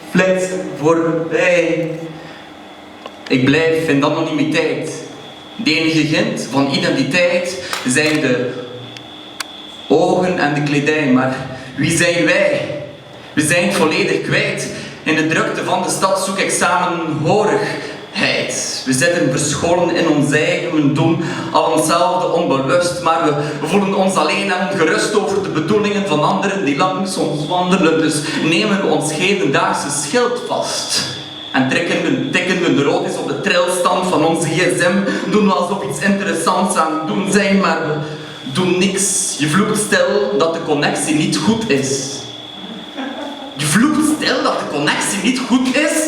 flits voorbij. Ik blijf in de anonimiteit. De enige hint van identiteit zijn de ogen en de kledij, maar wie zijn wij? We zijn het volledig kwijt. In de drukte van de stad zoek ik samenhorigheid. We zitten verscholen in ons eigen, we doen al onszelfde onbewust, maar we voelen ons alleen en ongerust over de bedoelingen van anderen die langs ons wandelen. Dus nemen we ons hedendaagse schild vast. En tikken we de roodjes op de trilstand van onze gsm, doen we alsof iets interessants aan het doen zijn, maar we doen niks. Je vloekt stil dat de connectie niet goed is. Je vloekt stil dat de connectie niet goed is?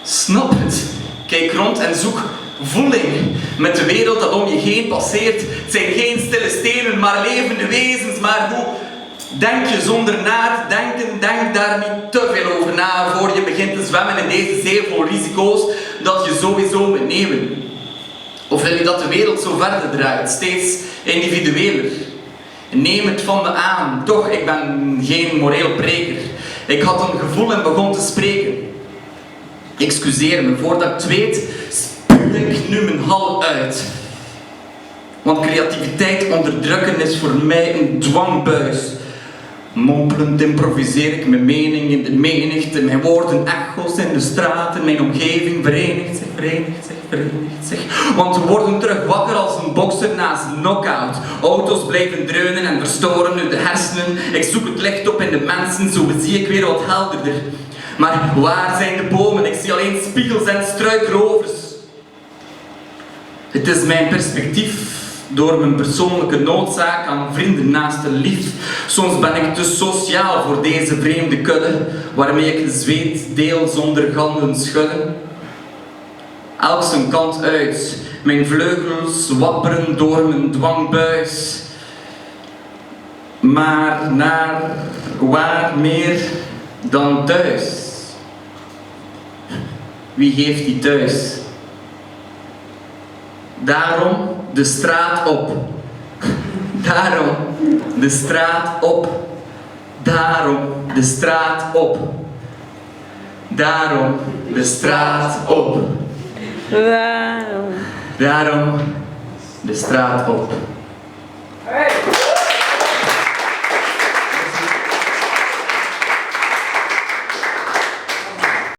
Snap het. Kijk rond en zoek voeling met de wereld dat om je heen passeert. Het zijn geen stille stenen, maar levende wezens. Maar hoe denk je zonder na te denken? Denk daar niet te veel over na voor je begint te zwemmen in deze zee vol risico's dat je sowieso moet nemen. Of wil je dat de wereld zo verder draait, steeds individueler? Neem het van me aan. Toch, ik ben geen moreel preker. Ik had een gevoel en begon te spreken. Excuseer me, voordat ik het weet, spuug ik nu mijn hal uit. Want creativiteit onderdrukken is voor mij een dwangbuis. Mompelend improviseer ik mijn mening in de menigte, mijn woorden echo's in de straten, mijn omgeving verenigt zich. Want we worden terug wakker als een bokser na zijn knock-out. Auto's blijven dreunen en verstoren nu de hersenen. Ik zoek het licht op in de mensen, zo zie ik weer wat helderder. Maar waar zijn de bomen? Ik zie alleen spiegels en struikrovers. Het is mijn perspectief. Door mijn persoonlijke noodzaak aan vrienden naast de lief. Soms ben ik te sociaal voor deze vreemde kudde, waarmee ik de zweet deel zonder handen schudden. Elk zijn kant uit, mijn vleugels wapperen door mijn dwangbuis. Maar naar waar meer dan thuis? Wie heeft die thuis? Daarom de straat op. Daarom de straat op. Daarom de straat op. Daarom de straat op. Daarom de straat op.